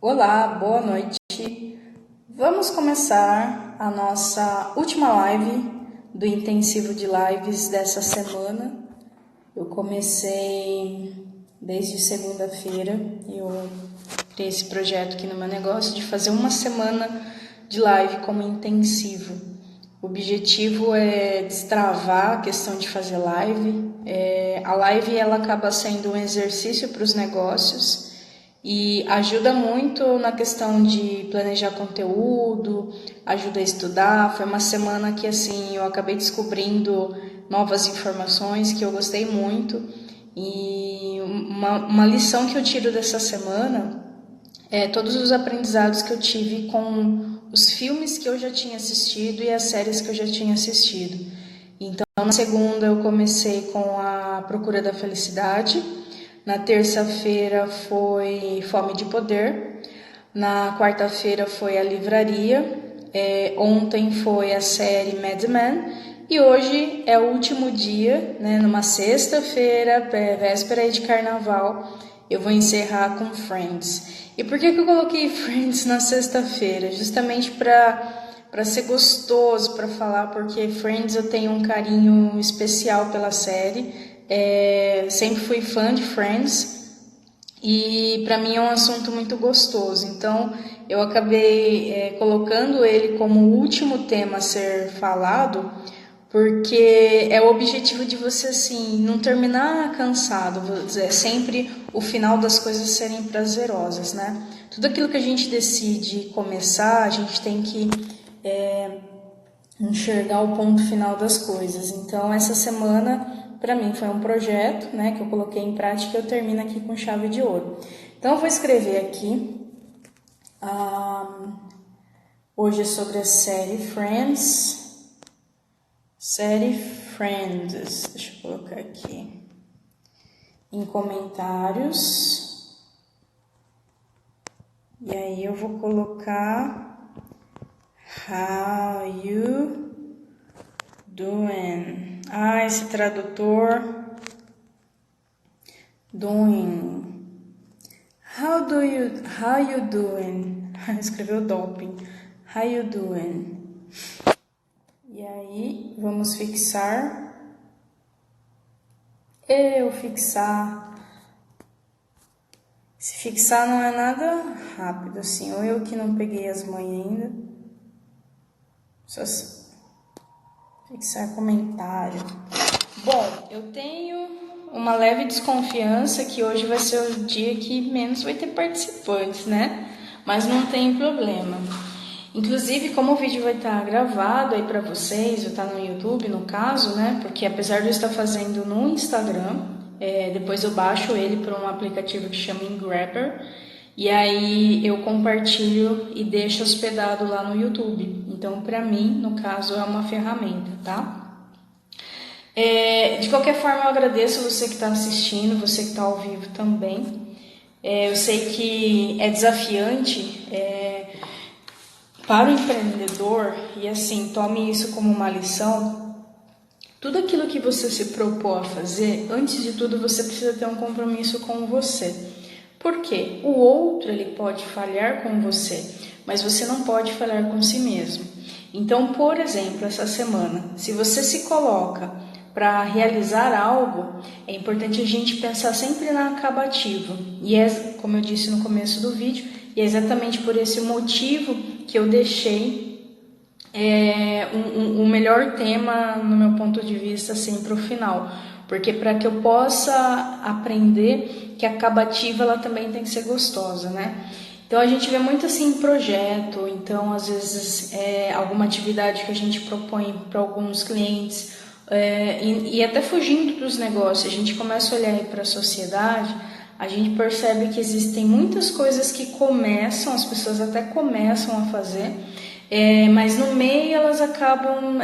Olá, boa noite. Vamos começar a nossa última live do intensivo de lives dessa semana. Eu comecei desde segunda-feira, eu criei esse projeto aqui no meu negócio de fazer uma semana de live como intensivo. O objetivo é destravar a questão de fazer live. A live ela acaba sendo um exercício para os negócios e ajuda muito na questão de planejar conteúdo, ajuda a estudar. Foi uma semana que assim eu acabei descobrindo novas informações que eu gostei muito. E uma lição que eu tiro dessa semana é todos os aprendizados que eu tive com os filmes que eu já tinha assistido e as séries que eu já tinha assistido. Então, na segunda eu comecei com A Procura da Felicidade. Na terça-feira foi Fome de Poder. Na quarta-feira foi A Livraria. Ontem foi a série Mad Men. E hoje é o último dia, né, numa sexta-feira, véspera de carnaval, eu vou encerrar com Friends. E por que eu coloquei Friends na sexta-feira? Justamente para ser gostoso para falar, porque Friends eu tenho um carinho especial pela série. Sempre fui fã de Friends e para mim é um assunto muito gostoso. Então eu acabei colocando ele como o último tema a ser falado, porque é o objetivo de você assim não terminar cansado, é sempre o final das coisas serem prazerosas, né? Tudo aquilo que a gente decide começar, a gente tem que enxergar o ponto final das coisas. Então essa semana para mim foi um projeto, né, que eu coloquei em prática e eu termino aqui com chave de ouro. Então eu vou escrever aqui. Hoje é sobre a série Friends. Série Friends. Deixa eu colocar aqui em comentários. E aí eu vou colocar How you doing? Esse tradutor. Doing. How you doing? Escreveu doping. How you doing? E aí, vamos fixar. Fixar. Se fixar não é nada rápido assim. Ou eu que não peguei as manhas ainda. Só fixar comentário. Bom, eu tenho uma leve desconfiança que hoje vai ser o dia que menos vai ter participantes, né? Mas não tem problema. Inclusive, como o vídeo vai estar gravado aí para vocês, vai estar no YouTube no caso, né? Porque apesar de eu estar fazendo no Instagram, depois eu baixo ele por um aplicativo que chama Grabber e aí eu compartilho e deixo hospedado lá no YouTube. Então, para mim, no caso, é uma ferramenta, tá? De qualquer forma, eu agradeço você que está assistindo, você que está ao vivo também. Eu sei que é desafiante para o empreendedor, e assim, tome isso como uma lição. Tudo aquilo que você se propôs a fazer, antes de tudo você precisa ter um compromisso com você. Por quê? O outro ele pode falhar com você, mas você não pode falhar com si mesmo. Então, por exemplo, essa semana, se você se coloca para realizar algo, é importante a gente pensar sempre na acabativa. E como eu disse no começo do vídeo, e é exatamente por esse motivo que eu deixei um melhor tema, no meu ponto de vista, assim, para o final. Porque para que eu possa aprender que a acabativa ela também tem que ser gostosa, né? Então a gente vê muito assim projeto, então às vezes alguma atividade que a gente propõe para alguns clientes, e até fugindo dos negócios, a gente começa a olhar para a sociedade, a gente percebe que existem muitas coisas que começam, as pessoas até começam a fazer, mas no meio elas acabam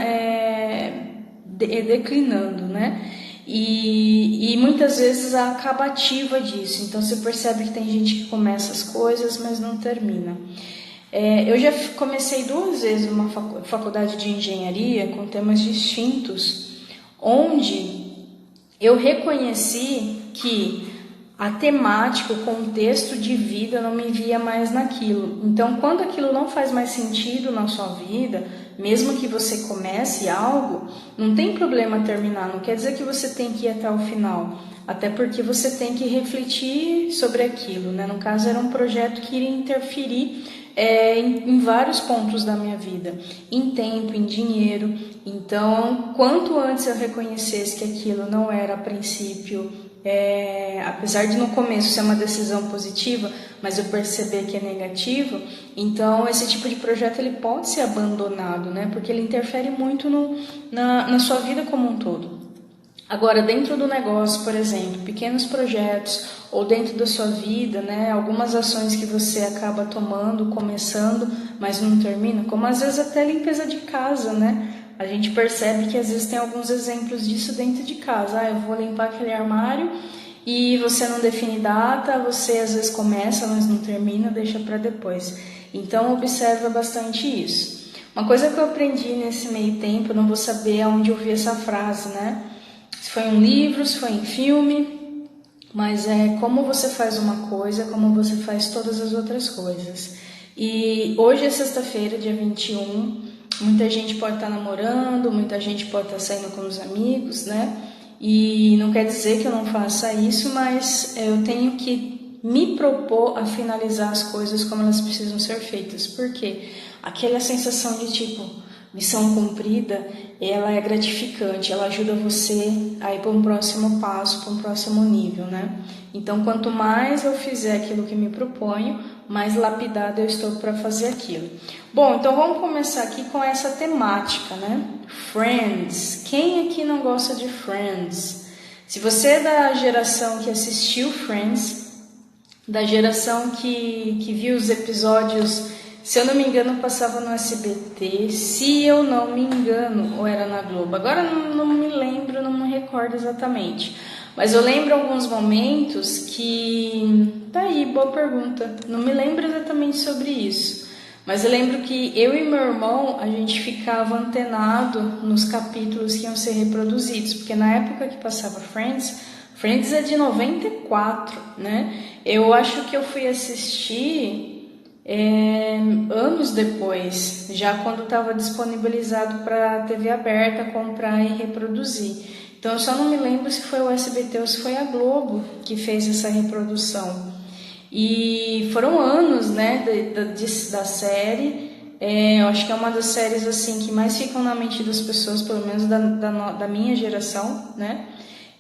declinando, né? E muitas vezes a acabativa disso. Então você percebe que tem gente que começa as coisas, mas não termina. Eu já comecei 2 vezes uma faculdade de engenharia com temas distintos, onde eu reconheci que a temática, o contexto de vida, eu não me via mais naquilo. Então, quando aquilo não faz mais sentido na sua vida, mesmo que você comece algo, não tem problema terminar, não quer dizer que você tem que ir até o final, até porque você tem que refletir sobre aquilo, né? No caso, era um projeto que iria interferir em vários pontos da minha vida, em tempo, em dinheiro. Então, quanto antes eu reconhecesse que aquilo não era a princípio, apesar de no começo ser uma decisão positiva, mas eu perceber que é negativo, então esse tipo de projeto ele pode ser abandonado, né? Porque ele interfere muito na sua vida como um todo. Agora, dentro do negócio, por exemplo, pequenos projetos ou dentro da sua vida, né, algumas ações que você acaba tomando, começando, mas não termina, como às vezes até limpeza de casa, né? A gente percebe que às vezes tem alguns exemplos disso dentro de casa. Eu vou limpar aquele armário e você não define data, você às vezes começa, mas não termina, deixa para depois. Então, observa bastante isso. Uma coisa que eu aprendi nesse meio tempo, eu não vou saber aonde eu vi essa frase, né? Se foi em um livro, se foi em filme, mas é como você faz uma coisa, como você faz todas as outras coisas. E hoje é sexta-feira, dia 21, muita gente pode estar namorando, muita gente pode estar saindo com os amigos, né? E não quer dizer que eu não faça isso, mas eu tenho que me propor a finalizar as coisas como elas precisam ser feitas. Por quê? Aquela sensação de tipo, missão cumprida, ela é gratificante, ela ajuda você a ir para um próximo passo, para um próximo nível, né? Então, quanto mais eu fizer aquilo que me proponho, mais lapidado eu estou para fazer aquilo. Bom, então vamos começar aqui com essa temática, né? Friends. Quem aqui não gosta de Friends? Se você é da geração que assistiu Friends, da geração que viu os episódios, se eu não me engano, passava no SBT, se eu não me engano, ou era na Globo. Agora não me lembro, não me recordo exatamente. Mas eu lembro alguns momentos que... Tá aí, boa pergunta. Não me lembro exatamente sobre isso. Mas eu lembro que eu e meu irmão, a gente ficava antenado nos capítulos que iam ser reproduzidos. Porque na época que passava Friends é de 94, né? Eu acho que eu fui assistir... anos depois, já quando estava disponibilizado para TV aberta, comprar e reproduzir. Então eu só não me lembro se foi o SBT ou se foi a Globo que fez essa reprodução. E foram anos, né, da série. Eu acho que é uma das séries assim que mais ficam na mente das pessoas, pelo menos da minha geração, né?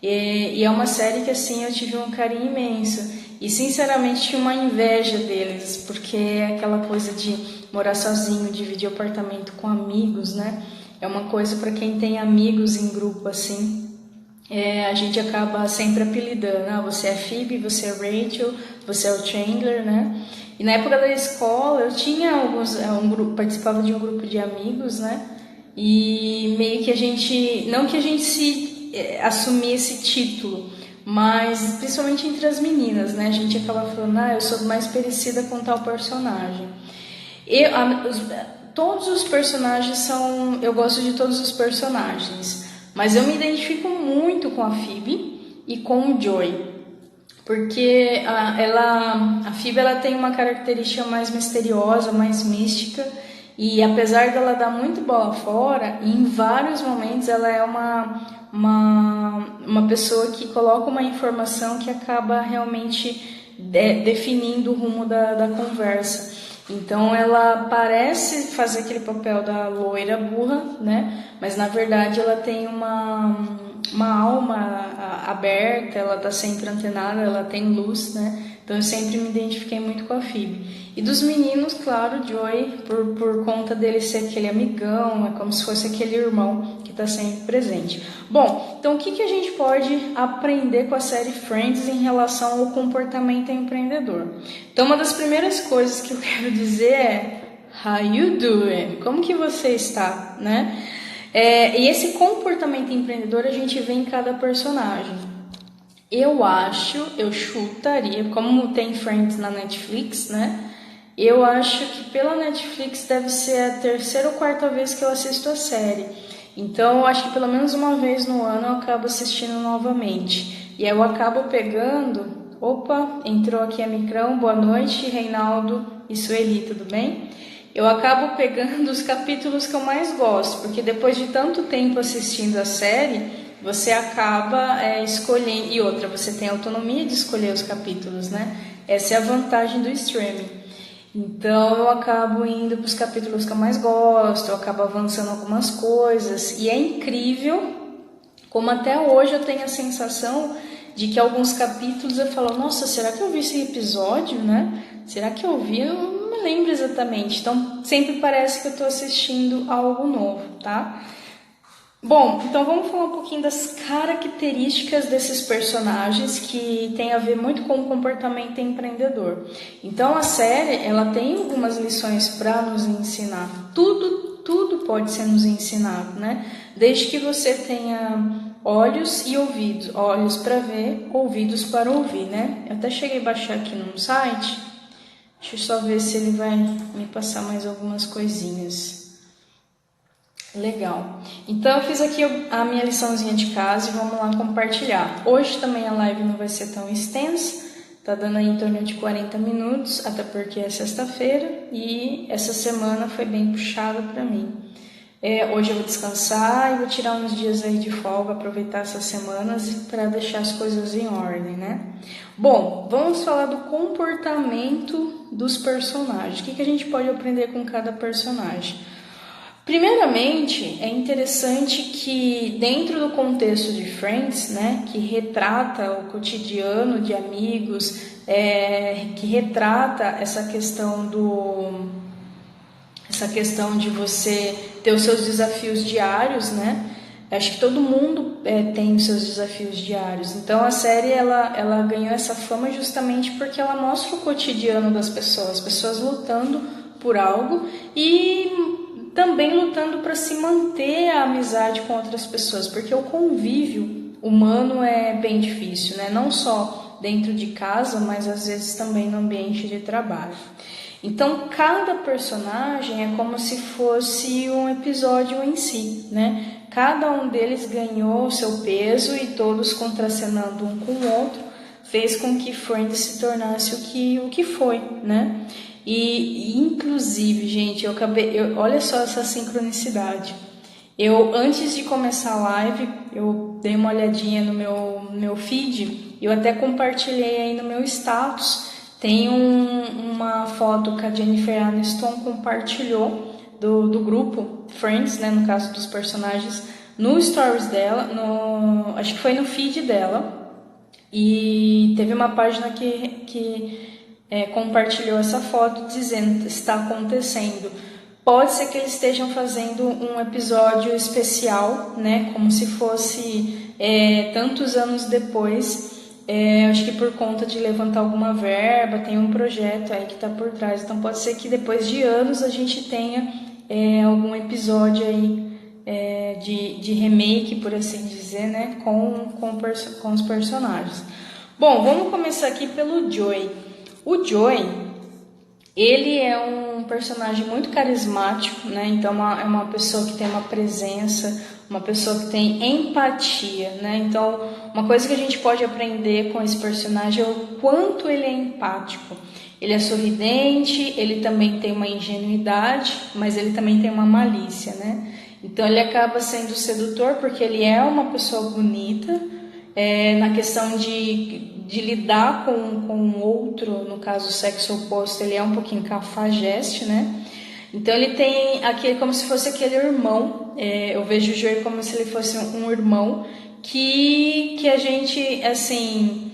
E é uma série que assim eu tive um carinho imenso. E sinceramente tinha uma inveja deles, porque é aquela coisa de morar sozinho, dividir apartamento com amigos, né? É uma coisa para quem tem amigos em grupo assim. A gente acaba sempre apelidando, você é Phoebe, você é Rachel, você é o Chandler, né? E na época da escola eu tinha participava de um grupo de amigos, né? E meio que a gente, não que a gente se assumia esse título, mas principalmente entre as meninas, né? A gente acaba falando, eu sou mais parecida com tal personagem. Todos os personagens são... Eu gosto de todos os personagens, mas eu me identifico muito com a Phoebe e com o Joey. Porque a Phoebe ela tem uma característica mais misteriosa, mais mística. E apesar dela dar muito bola fora, em vários momentos ela é uma pessoa que coloca uma informação que acaba realmente definindo o rumo da conversa. Então ela parece fazer aquele papel da loira burra, né? Mas na verdade ela tem uma alma aberta, ela tá sempre antenada, ela tem luz, né? Então eu sempre me identifiquei muito com a Phoebe. E dos meninos, claro, o Joey, por conta dele ser aquele amigão, é como se fosse aquele irmão que está sempre presente. Bom, então o que a gente pode aprender com a série Friends em relação ao comportamento empreendedor? Então uma das primeiras coisas que eu quero dizer é How you doing? Como que você está, né? E esse comportamento empreendedor a gente vê em cada personagem. Eu chutaria, como tem Friends na Netflix, né? Eu acho que pela Netflix deve ser a terceira ou quarta vez que eu assisto a série. Então eu acho que pelo menos uma vez no ano eu acabo assistindo novamente. E aí eu acabo pegando Opa, entrou aqui a Micrão, boa noite, Reinaldo e Sueli, tudo bem? Eu acabo pegando os capítulos que eu mais gosto, porque depois de tanto tempo assistindo a série, você acaba escolhendo, e outra, você tem autonomia de escolher os capítulos, né? Essa é a vantagem do streaming. Então eu acabo indo para os capítulos que eu mais gosto, eu acabo avançando algumas coisas, e é incrível como até hoje eu tenho a sensação de que alguns capítulos eu falo, nossa, será que eu vi esse episódio, né? Será que eu vi? Eu não me lembro exatamente. Então, sempre parece que eu estou assistindo algo novo, tá? Bom, então vamos falar um pouquinho das características desses personagens que tem a ver muito com o comportamento empreendedor. Então, a série, ela tem algumas lições para nos ensinar. Tudo pode ser nos ensinado, né? Desde que você tenha olhos e ouvidos, olhos para ver, ouvidos para ouvir, né? Eu até cheguei a baixar aqui num site, deixa eu só ver se ele vai me passar mais algumas coisinhas. Legal. Então eu fiz aqui a minha liçãozinha de casa e vamos lá compartilhar. Hoje também a live não vai ser tão extensa, tá dando aí em torno de 40 minutos, até porque é sexta-feira e essa semana foi bem puxada para mim. Hoje eu vou descansar e vou tirar uns dias aí de folga, aproveitar essas semanas para deixar as coisas em ordem, né? Bom, vamos falar do comportamento dos personagens. O que a gente pode aprender com cada personagem? Primeiramente, é interessante que dentro do contexto de Friends, né, que retrata o cotidiano de amigos, que retrata essa questão de você ter os seus desafios diários, né? Acho que todo mundo tem os seus desafios diários. Então a série ela ganhou essa fama justamente porque ela mostra o cotidiano das pessoas, as pessoas lutando por algo e também lutando para se manter a amizade com outras pessoas, porque o convívio humano é bem difícil, né? Não só dentro de casa, mas às vezes também no ambiente de trabalho. Então, cada personagem é como se fosse um episódio em si, né? Cada um deles ganhou seu peso e todos contracenando um com o outro fez com que Friends se tornasse o que foi, né? E inclusive, gente, olha só essa sincronicidade. Antes de começar a live, eu dei uma olhadinha no meu feed, eu até compartilhei aí no meu status. Tem uma foto que a Jennifer Aniston compartilhou do grupo Friends, né, no caso dos personagens, no stories dela, acho que foi no feed dela, e teve uma página que compartilhou essa foto dizendo está acontecendo. Pode ser que eles estejam fazendo um episódio especial, né, como se fosse tantos anos depois. Acho que por conta de levantar alguma verba, tem um projeto aí que está por trás. Então pode ser que depois de anos a gente tenha algum episódio aí de remake, por assim dizer, né, com os personagens. Bom, vamos começar aqui pelo Joey. O Joey, ele é um personagem muito carismático, né? Então é uma pessoa que tem uma presença, uma pessoa que tem empatia, né? Então uma coisa que a gente pode aprender com esse personagem é o quanto ele é empático. Ele é sorridente, ele também tem uma ingenuidade, mas ele também tem uma malícia, né? Então ele acaba sendo sedutor porque ele é uma pessoa bonita, na questão de lidar com o outro, no caso o sexo oposto, ele é um pouquinho cafajeste, né? Então ele tem aquele, como se fosse aquele irmão, eu vejo o Joey como se ele fosse um irmão que a gente, assim,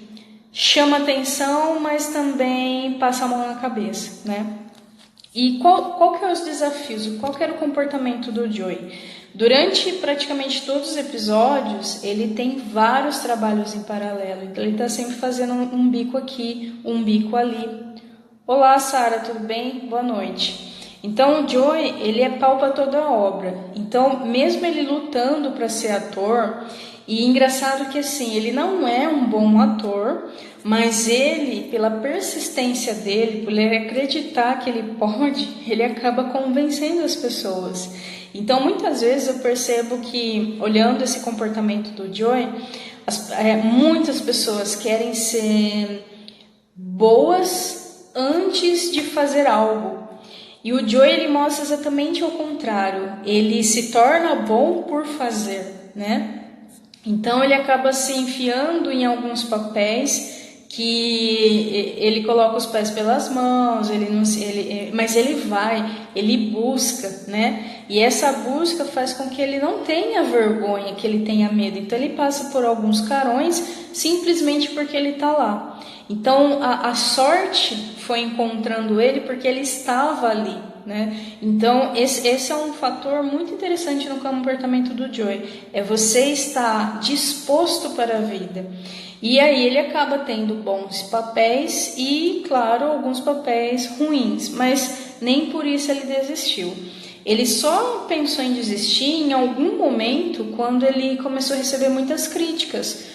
chama atenção, mas também passa a mão na cabeça, né? E qual que é os desafios? Qual que era o comportamento do Joey? Durante praticamente todos os episódios, ele tem vários trabalhos em paralelo. Então ele está sempre fazendo um bico aqui, um bico ali. Olá, Sara, tudo bem? Boa noite. Então o Joey, ele é pau para toda a obra. Então mesmo ele lutando para ser ator, e engraçado que assim, ele não é um bom ator, mas ele, pela persistência dele, por ele acreditar que ele pode, ele acaba convencendo as pessoas. Então muitas vezes eu percebo que, olhando esse comportamento do Joey, muitas pessoas querem ser boas antes de fazer algo. E o Joey, ele mostra exatamente o contrário. Ele se torna bom por fazer, né? Então ele acaba se enfiando em alguns papéis que ele coloca os pés pelas mãos, mas ele vai, ele busca, né? E essa busca faz com que ele não tenha vergonha, que ele tenha medo. Então ele passa por alguns carões simplesmente porque ele está lá. Então a sorte foi encontrando ele porque ele estava ali, né? Então esse é um fator muito interessante no comportamento do Joey. É você estar disposto para a vida. E aí ele acaba tendo bons papéis e, claro, alguns papéis ruins, mas nem por isso ele desistiu. Ele só pensou em desistir em algum momento quando ele começou a receber muitas críticas,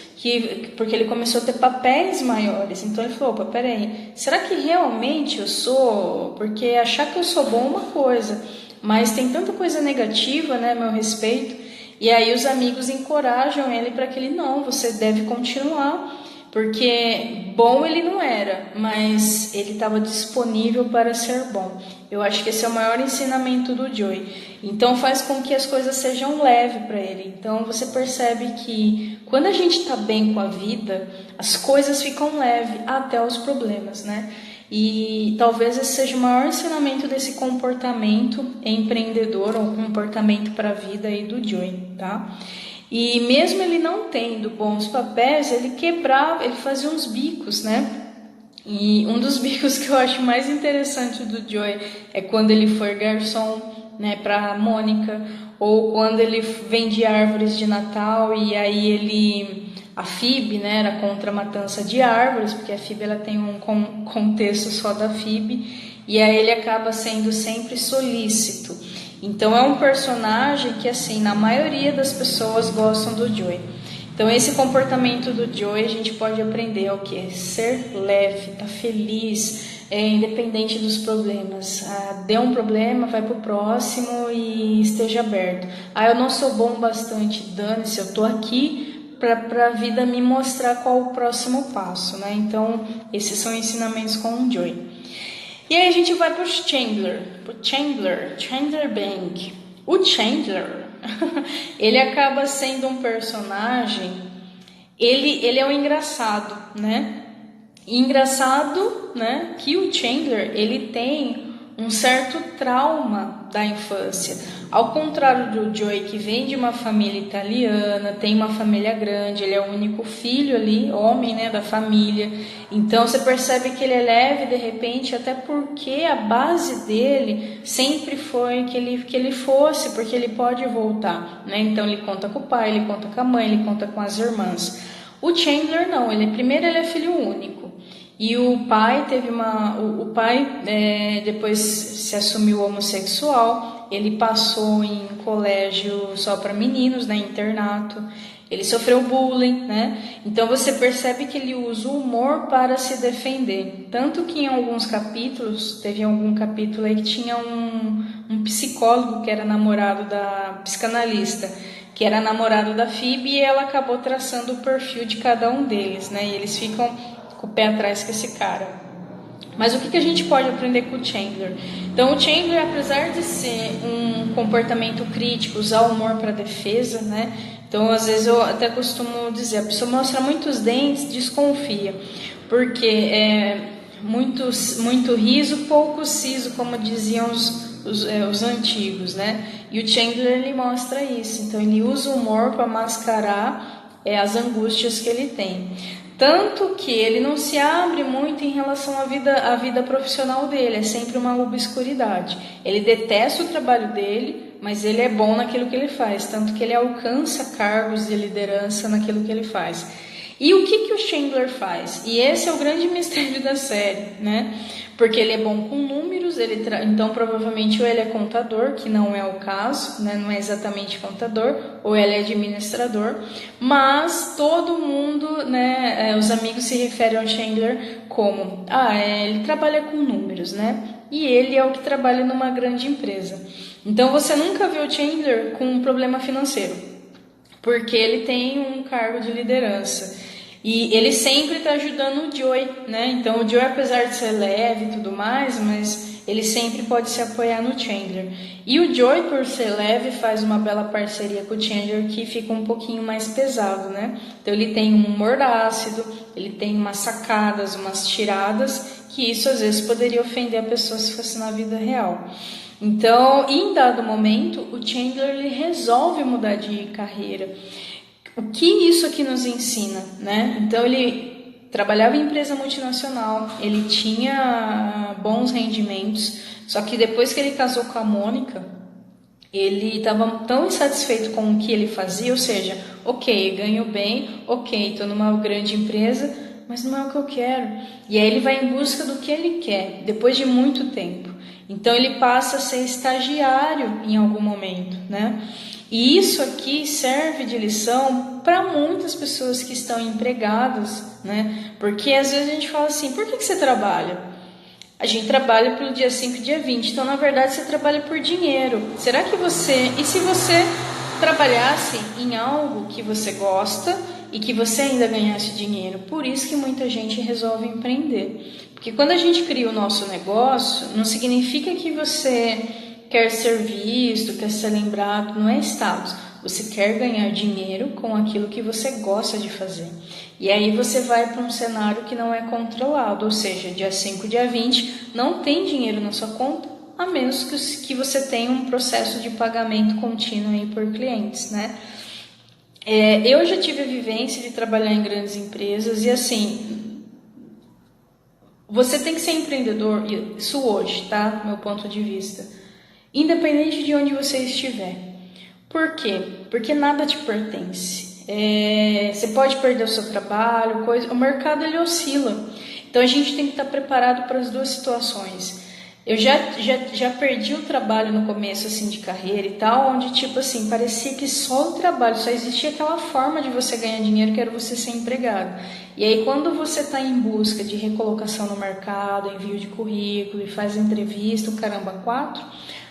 porque ele começou a ter papéis maiores. Então ele falou, opa, peraí, será que realmente eu sou? Porque achar que eu sou bom é uma coisa, mas tem tanta coisa negativa, né, a meu respeito. E aí os amigos encorajam ele para que ele, não, você deve continuar, porque bom ele não era, mas ele estava disponível para ser bom. Eu acho que esse é o maior ensinamento do Joey. Então faz com que as coisas sejam leves para ele. Então você percebe que quando a gente está bem com a vida, as coisas ficam leves até os problemas, né? E talvez esse seja o maior ensinamento desse comportamento empreendedor ou comportamento para a vida aí do Joey, tá? E mesmo ele não tendo bons papéis, ele fazia uns bicos, né? E um dos bicos que eu acho mais interessante do Joey é quando ele foi garçom, né, para Mônica, ou quando ele vendia árvores de Natal e aí a Phoebe, né, era contra a matança de árvores, porque a Phoebe ela tem um contexto só da Phoebe, e aí ele acaba sendo sempre solícito. Então é um personagem que, assim, na maioria das pessoas gostam do Joey. Então esse comportamento do Joey a gente pode aprender o que? Ser leve, tá feliz, independente dos problemas. Deu um problema, vai pro próximo e esteja aberto. Eu não sou bom bastante, dane-se, eu tô aqui para a vida me mostrar qual o próximo passo, né? Então, esses são ensinamentos com o Joey. E aí a gente vai para o Chandler Bing. O Chandler, ele acaba sendo um personagem, ele é um engraçado, né? Engraçado, né? Que o Chandler, ele tem um certo trauma da infância. Ao contrário do Joey, que vem de uma família italiana, tem uma família grande, ele é o único filho ali, homem, né, da família. Então você percebe que ele é leve de repente, até porque a base dele sempre foi que ele fosse, porque ele pode voltar, né? Então ele conta com o pai, ele conta com a mãe, ele conta com as irmãs. O Chandler não, primeiro ele é filho único. E o pai depois se assumiu homossexual, ele passou em colégio só para meninos, né, internato, ele sofreu bullying, né? Então você percebe que ele usa o humor para se defender. Tanto que em alguns capítulos, teve algum capítulo aí que tinha um psicólogo que era namorado da psicanalista, que era namorado da Phoebe, e ela acabou traçando o perfil de cada um deles, né? E eles ficam com o pé atrás com esse cara. Mas o que a gente pode aprender com o Chandler? Então o Chandler, apesar de ser um comportamento crítico, usar o humor para defesa, né? Então às vezes eu até costumo dizer, a pessoa mostra muitos dentes, desconfia, porque é muito riso, pouco siso, como diziam os antigos, né? E o Chandler, ele mostra isso. Então ele usa o humor para mascarar as angústias que ele tem. Tanto que ele não se abre muito em relação à vida profissional dele, é sempre uma obscuridade. Ele detesta o trabalho dele, mas ele é bom naquilo que ele faz, tanto que ele alcança cargos de liderança naquilo que ele faz. E o que o Chandler faz? E esse é o grande mistério da série, né? Porque ele é bom com números, então provavelmente ou ele é contador, que não é o caso, né? Não é exatamente contador, ou ele é administrador, mas todo mundo, né? Os amigos se referem ao Chandler como, ele trabalha com números, né? E ele é o que trabalha numa grande empresa. Então você nunca vê o Chandler com um problema financeiro, porque ele tem um cargo de liderança. E ele sempre tá ajudando o Joey, né? Então o Joey, apesar de ser leve e tudo mais, mas ele sempre pode se apoiar no Chandler. E o Joey, por ser leve, faz uma bela parceria com o Chandler que fica um pouquinho mais pesado, né? Então ele tem um humor ácido, ele tem umas sacadas, umas tiradas, que isso às vezes poderia ofender a pessoa se fosse na vida real. Então, em dado momento, o Chandler ele resolve mudar de carreira. O que isso aqui nos ensina, né? Então ele trabalhava em empresa multinacional, ele tinha bons rendimentos, só que depois que ele casou com a Mônica, ele estava tão insatisfeito com o que ele fazia, ou seja, ok, ganho bem, ok, estou numa grande empresa, mas não é o que eu quero. E aí ele vai em busca do que ele quer, depois de muito tempo. Então ele passa a ser estagiário em algum momento, né? E isso aqui serve de lição para muitas pessoas que estão empregadas, né? Porque às vezes a gente fala assim, por que você trabalha? A gente trabalha pelo dia 5 e dia 20, então na verdade você trabalha por dinheiro. Será que você... E se você trabalhasse em algo que você gosta e que você ainda ganhasse dinheiro? Por isso que muita gente resolve empreender. Porque quando a gente cria o nosso negócio, não significa que você quer ser visto, quer ser lembrado, não é status. Você quer ganhar dinheiro com aquilo que você gosta de fazer. E aí você vai para um cenário que não é controlado, ou seja, dia 5, dia 20, não tem dinheiro na sua conta, a menos que você tenha um processo de pagamento contínuo aí por clientes, né? Eu já tive a vivência de trabalhar em grandes empresas e assim, você tem que ser empreendedor, isso hoje, tá? Meu ponto de vista. Independente de onde você estiver. Por quê? Porque nada te pertence. Você pode perder o seu trabalho, o mercado ele oscila. Então a gente tem que estar preparado para as duas situações. Eu já perdi o trabalho no começo assim, de carreira e tal, onde tipo assim, parecia que só o trabalho, só existia aquela forma de você ganhar dinheiro que era você ser empregado. E aí quando você está em busca de recolocação no mercado, envio de currículo e faz entrevista, o caramba, 4,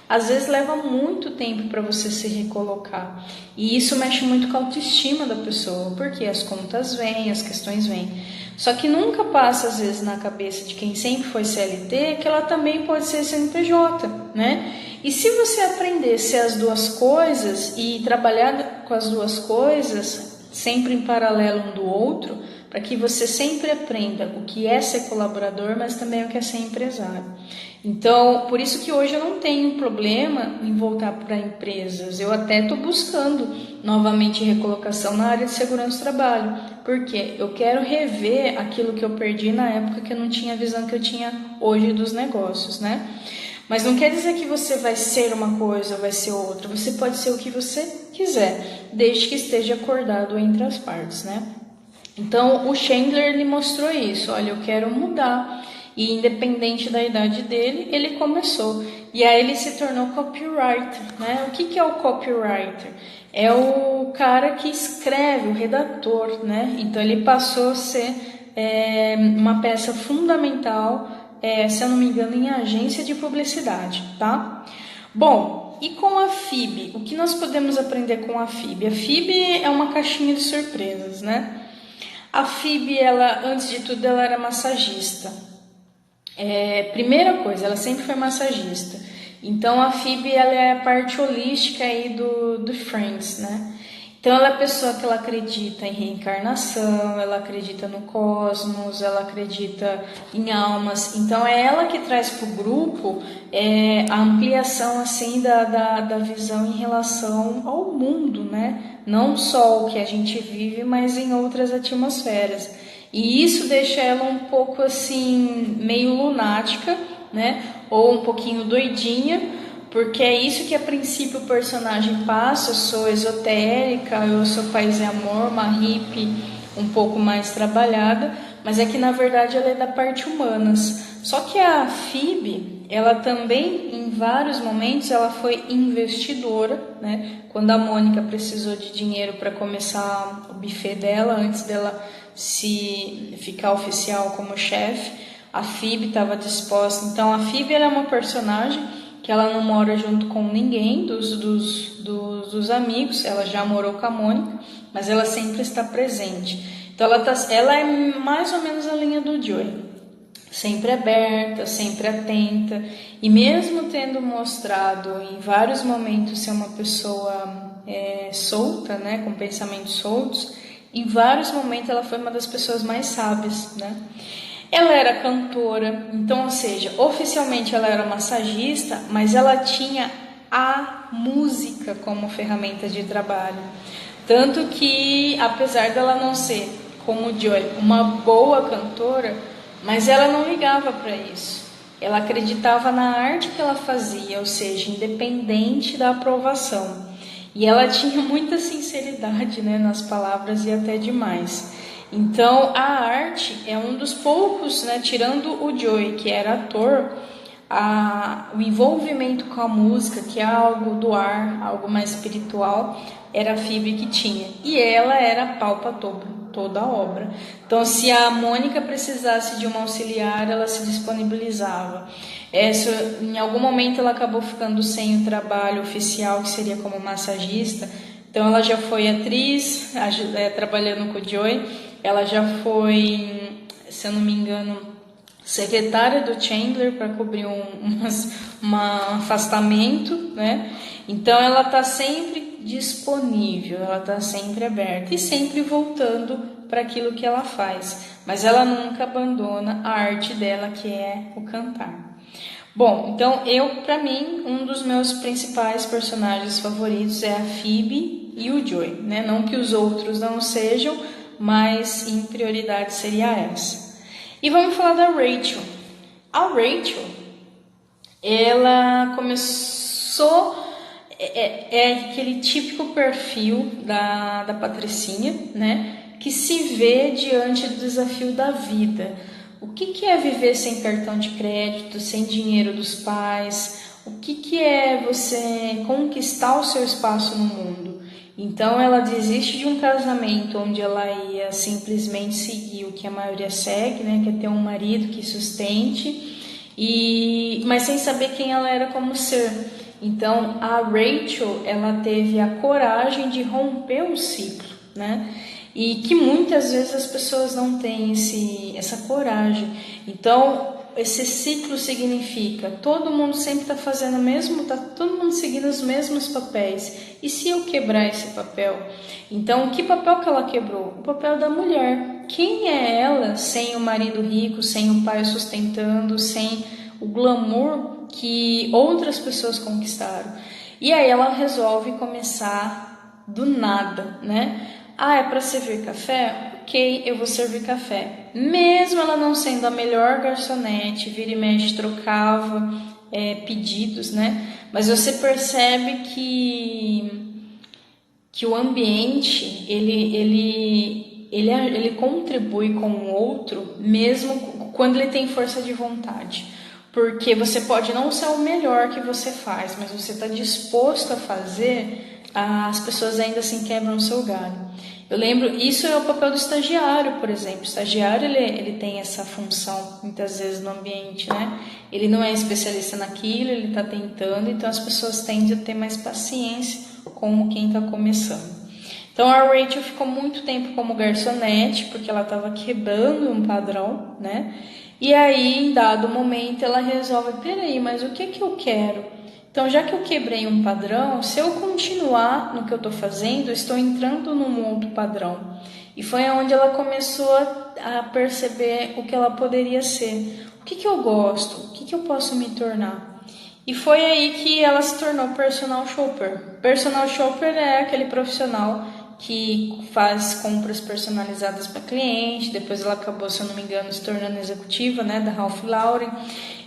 às vezes leva muito tempo para você se recolocar. E isso mexe muito com a autoestima da pessoa, porque as contas vêm, as questões vêm. Só que nunca passa, às vezes, na cabeça de quem sempre foi CLT, que ela também pode ser CNPJ, né? E se você aprendesse as duas coisas e trabalhar com as duas coisas, sempre em paralelo um do outro, para que você sempre aprenda o que é ser colaborador, mas também o que é ser empresário. Então, por isso que hoje eu não tenho problema em voltar para empresas. Eu até estou buscando novamente recolocação na área de segurança do trabalho, porque eu quero rever aquilo que eu perdi na época que eu não tinha a visão que eu tinha hoje dos negócios, né? Mas não quer dizer que você vai ser uma coisa ou vai ser outra. Você pode ser o que você quiser, desde que esteja acordado entre as partes, né? Então, o Chandler ele mostrou isso. Olha, eu quero mudar. E independente da idade dele, ele começou. E aí ele se tornou copywriter, né? O que é o copywriter? É o cara que escreve, o redator, né? Então ele passou a ser uma peça fundamental, se eu não me engano, em agência de publicidade, tá? Bom, e com a FIB? O que nós podemos aprender com a FIB? A FIB é uma caixinha de surpresas, né? A FIB, ela, antes de tudo, ela era massagista. Primeira coisa, ela sempre foi massagista. Então a FIB ela é a parte holística aí do Friends, né? Então ela é a pessoa que ela acredita em reencarnação, ela acredita no cosmos, ela acredita em almas. Então é ela que traz para o grupo a ampliação assim da visão em relação ao mundo, né? Não só o que a gente vive, mas em outras atmosferas. E isso deixa ela um pouco assim, meio lunática, né? Ou um pouquinho doidinha, porque é isso que a princípio o personagem passa. Eu sou esotérica, eu sou paz e amor, uma hippie um pouco mais trabalhada, mas é que na verdade ela é da parte humanas. Só que a Phoebe, ela também, em vários momentos, ela foi investidora, né? Quando a Mônica precisou de dinheiro para começar o buffet dela, antes dela se ficar oficial como chefe, a Phoebe estava disposta. Então a Phoebe ela é uma personagem que ela não mora junto com ninguém dos amigos, ela já morou com a Mônica, mas ela sempre está presente. Então ela é mais ou menos a linha do Joey, sempre aberta, sempre atenta, e mesmo tendo mostrado em vários momentos ser uma pessoa solta, né, com pensamentos soltos, em vários momentos ela foi uma das pessoas mais sábias, né? Ela era cantora, então, ou seja, oficialmente ela era massagista, mas ela tinha a música como ferramenta de trabalho. Tanto que, apesar dela não ser, como o Joy, uma boa cantora, mas ela não ligava para isso. Ela acreditava na arte que ela fazia, ou seja, independente da aprovação. E ela tinha muita sinceridade, né, nas palavras e até demais. Então, a arte é um dos poucos, né, tirando o Joey, que era ator, o envolvimento com a música, que é algo do ar, algo mais espiritual, era a Phoebe que tinha. E ela era pau pra toda a obra. Então, se a Mônica precisasse de uma auxiliar, ela se disponibilizava. Em algum momento ela acabou ficando sem o trabalho oficial, que seria como massagista. Então, ela já foi atriz, trabalhando com o Joey. Ela já foi, se eu não me engano, secretária do Chandler para cobrir um afastamento, né? Então ela está sempre disponível, ela está sempre aberta e sempre voltando para aquilo que ela faz, mas ela nunca abandona a arte dela, que é o cantar. Bom, então para mim, um dos meus principais personagens favoritos é a Phoebe e o Joey, né? Não que os outros não sejam, mas em prioridade seria essa. E vamos falar da Rachel. A Rachel, ela começou, aquele típico perfil da Patricinha, né? Que se vê diante do desafio da vida. O que é viver sem cartão de crédito, sem dinheiro dos pais? O que é você conquistar o seu espaço no mundo? Então ela desiste de um casamento onde ela ia simplesmente seguir o que a maioria segue, né? Que é ter um marido que sustente, mas sem saber quem ela era como ser. Então a Rachel, ela teve a coragem de romper um ciclo, né? E que muitas vezes as pessoas não têm essa coragem. Então esse ciclo significa todo mundo sempre está fazendo o mesmo, está todo mundo seguindo os mesmos papéis. E se eu quebrar esse papel? Então, que papel que ela quebrou? O papel da mulher. Quem é ela sem o marido rico, sem o pai sustentando, sem o glamour que outras pessoas conquistaram? E aí ela resolve começar do nada, né? É para servir café? Ok, eu vou servir café. Mesmo ela não sendo a melhor garçonete, vira e mexe, trocava pedidos, né? Mas você percebe que o ambiente, ele contribui com o outro, mesmo quando ele tem força de vontade. Porque você pode não ser o melhor que você faz, mas você está disposto a fazer, as pessoas ainda assim quebram o seu galho. Eu lembro, isso é o papel do estagiário, por exemplo. O estagiário, ele tem essa função, muitas vezes, no ambiente, né? Ele não é especialista naquilo, ele está tentando, então as pessoas tendem a ter mais paciência com quem está começando. Então a Rachel ficou muito tempo como garçonete, porque ela estava quebrando um padrão, né? E aí, em dado momento, ela resolve, peraí, mas o que é que eu quero? Então, já que eu quebrei um padrão, se eu continuar no que eu estou fazendo, eu estou entrando num outro padrão. E foi onde ela começou a perceber o que ela poderia ser. O que eu gosto? O que eu posso me tornar? E foi aí que ela se tornou personal shopper. Personal shopper é aquele profissional que faz compras personalizadas para cliente. Depois ela acabou, se eu não me engano, se tornando executiva, né, da Ralph Lauren.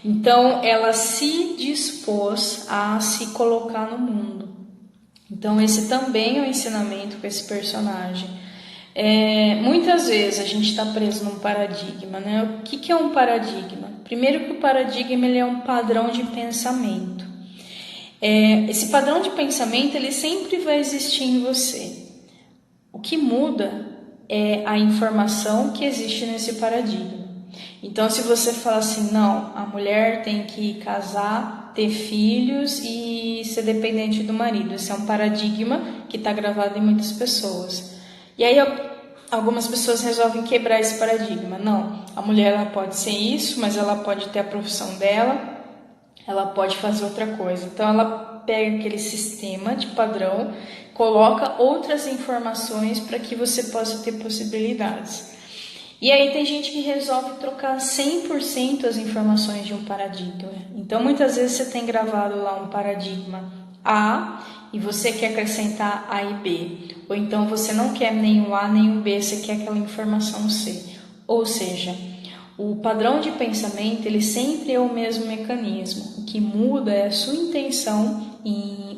Então ela se dispôs a se colocar no mundo. Então esse também é um ensinamento com esse personagem. Muitas vezes a gente está preso num paradigma, né? O que é um paradigma? Primeiro que o paradigma, ele é um padrão de pensamento. Esse padrão de pensamento, ele sempre vai existir em você. O que muda é a informação que existe nesse paradigma. Então, se você fala assim, não, a mulher tem que casar, ter filhos e ser dependente do marido. Esse é um paradigma que está gravado em muitas pessoas. E aí algumas pessoas resolvem quebrar esse paradigma. Não, a mulher ela pode ser isso, mas ela pode ter a profissão dela, ela pode fazer outra coisa. Então ela pega aquele sistema de padrão, coloca outras informações para que você possa ter possibilidades. E aí tem gente que resolve trocar 100% as informações de um paradigma. Então muitas vezes você tem gravado lá um paradigma A e você quer acrescentar A e B. Ou então você não quer nem o A nem o B, você quer aquela informação C. Ou seja, o padrão de pensamento ele sempre é o mesmo mecanismo. O que muda é a sua intenção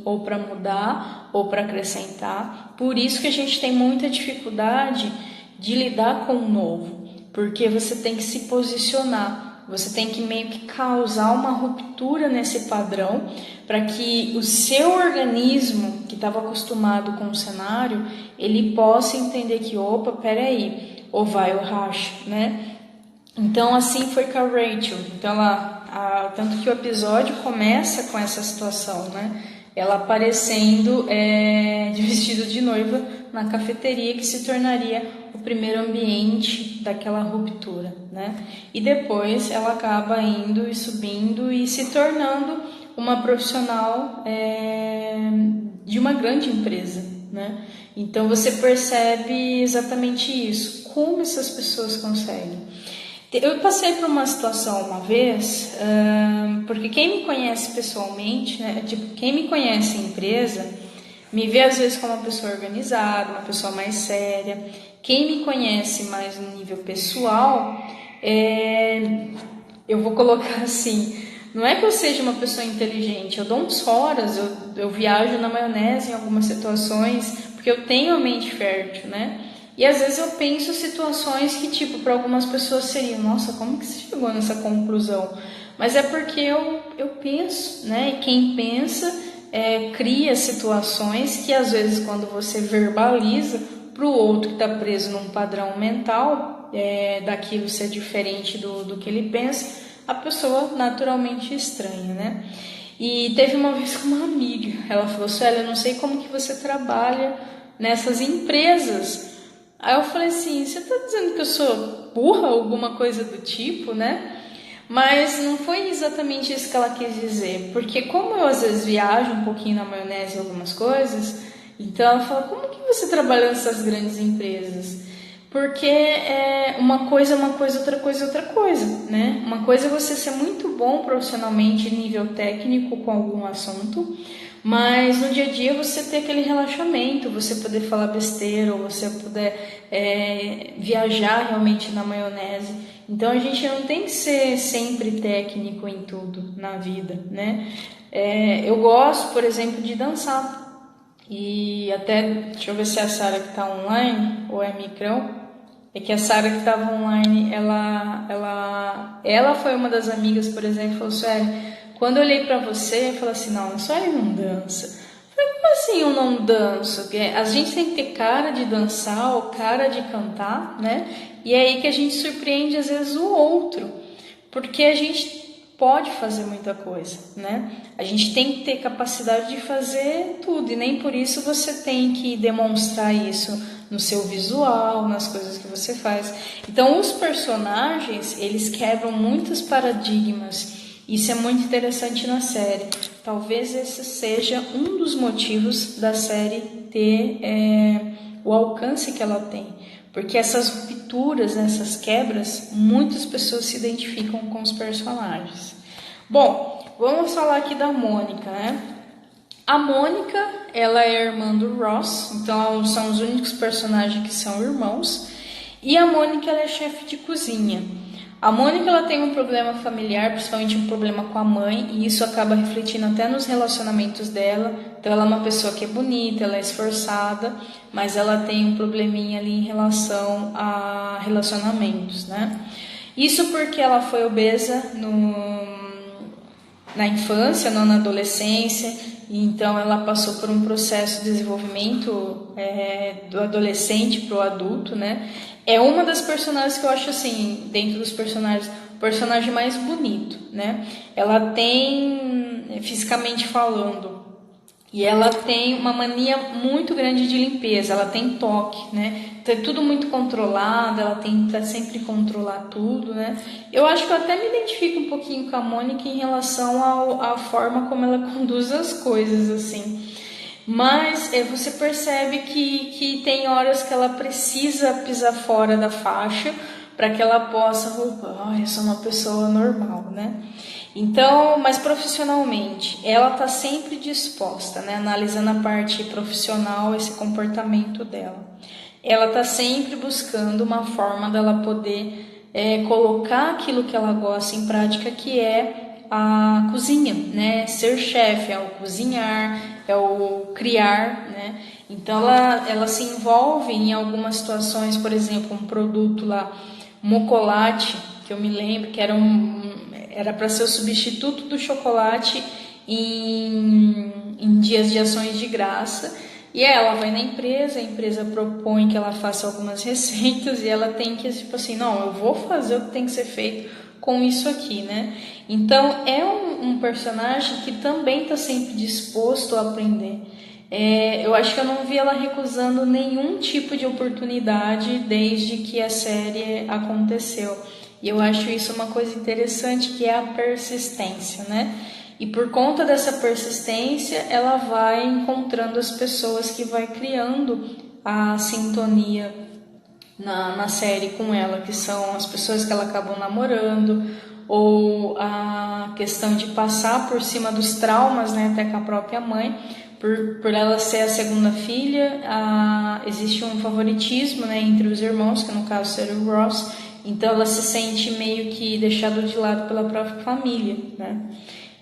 ou para mudar ou para acrescentar. Por isso que a gente tem muita dificuldade de lidar com o novo, porque você tem que se posicionar, você tem que meio que causar uma ruptura nesse padrão para que o seu organismo, que estava acostumado com o cenário, ele possa entender que, opa, peraí, ou vai ou racha, né? Então assim foi com a Rachel. Então tanto que o episódio começa com essa situação, né? Ela aparecendo de vestido de noiva na cafeteria, que se tornaria o primeiro ambiente daquela ruptura, né? E depois ela acaba indo e subindo e se tornando uma profissional de uma grande empresa, né? Então você percebe exatamente isso, como essas pessoas conseguem. Eu passei por uma situação uma vez, porque quem me conhece pessoalmente, né, tipo, quem me conhece em empresa, me vê às vezes como uma pessoa organizada, uma pessoa mais séria. Quem me conhece mais no nível pessoal, eu vou colocar assim, não é que eu seja uma pessoa inteligente, eu dou uns foras, eu viajo na maionese em algumas situações, porque eu tenho a mente fértil, né? E às vezes eu penso situações que, tipo, para algumas pessoas seriam, nossa, como que você chegou nessa conclusão? Mas é porque eu penso, né? E quem pensa cria situações que às vezes quando você verbaliza para o outro que está preso num padrão mental, daquilo ser diferente do que ele pensa, a pessoa naturalmente estranha, né? E teve uma vez com uma amiga, ela falou, Sueli, eu não sei como que você trabalha nessas empresas. Aí eu falei assim, você tá dizendo que eu sou burra, alguma coisa do tipo, né? Mas não foi exatamente isso que ela quis dizer, porque como eu às vezes viajo um pouquinho na maionese em algumas coisas, então ela falou, como que você trabalha nessas grandes empresas? Porque uma coisa é uma coisa, outra coisa é outra coisa, né? Uma coisa é você ser muito bom profissionalmente, nível técnico com algum assunto, mas no dia a dia você ter aquele relaxamento, você poder falar besteira, ou você poder viajar realmente na maionese. Então a gente não tem que ser sempre técnico em tudo na vida, né? Eu gosto, por exemplo, de dançar. E até, deixa eu ver se é a Sara que está online ou é Micrão. É que a Sara que estava online, ela foi uma das amigas, por exemplo, falou assim, quando eu olhei pra você, eu falei assim, não, só ele não dança. Eu falei, como assim eu não danço? A gente tem que ter cara de dançar ou cara de cantar, né? E é aí que a gente surpreende às vezes o outro, porque a gente pode fazer muita coisa, né? A gente tem que ter capacidade de fazer tudo, e nem por isso você tem que demonstrar isso no seu visual, nas coisas que você faz. Então, os personagens, eles quebram muitos paradigmas. Isso é muito interessante na série. Talvez esse seja um dos motivos da série ter o alcance que ela tem. Porque essas rupturas, essas quebras, muitas pessoas se identificam com os personagens. Bom, vamos falar aqui da Mônica, né? A Mônica, ela é irmã do Ross, então são os únicos personagens que são irmãos. E a Mônica, ela é chefe de cozinha. A Mônica, ela tem um problema familiar, principalmente um problema com a mãe, e isso acaba refletindo até nos relacionamentos dela. Então ela é uma pessoa que é bonita, ela é esforçada, mas ela tem um probleminha ali em relação a relacionamentos, né? Isso porque ela foi obesa na infância, não na adolescência, e então ela passou por um processo de desenvolvimento do adolescente para o adulto, né? É uma das personagens que eu acho assim, dentro dos personagens, o personagem mais bonito, né? Ela tem, fisicamente falando, E ela tem uma mania muito grande de limpeza, ela tem toque, né? Então é tudo muito controlado, ela tenta sempre controlar tudo, né? Eu acho que eu até me identifico um pouquinho com a Mônica em relação à forma como ela conduz as coisas, assim. Mas você percebe que tem horas que ela precisa pisar fora da faixa para que ela possa, eu sou uma pessoa normal, né? Então, mas profissionalmente, ela está sempre disposta, né? Analisando a parte profissional, esse comportamento dela. Ela está sempre buscando uma forma dela poder colocar aquilo que ela gosta em prática, que é a cozinha, né? Ser chefe, é o cozinhar, é o criar, né? Então ela se envolve em algumas situações, por exemplo, um produto lá, Mocolate, que eu me lembro que era para ser o substituto do chocolate em dias de ações de graça. E ela vai na empresa, a empresa propõe que ela faça algumas receitas e ela tem que, tipo assim, não, eu vou fazer o que tem que ser feito com isso aqui, né? Então, é um personagem que também está sempre disposto a aprender. Eu acho que eu não vi ela recusando nenhum tipo de oportunidade desde que a série aconteceu. E eu acho isso uma coisa interessante, que é a persistência, né? E por conta dessa persistência, ela vai encontrando as pessoas que vai criando a sintonia na série com ela, que são as pessoas que ela acabou namorando, ou a questão de passar por cima dos traumas, né, até com a própria mãe, por ela ser a segunda filha, existe um favoritismo, né, entre os irmãos, que no caso seria o Ross, então ela se sente meio que deixada de lado pela própria família, né?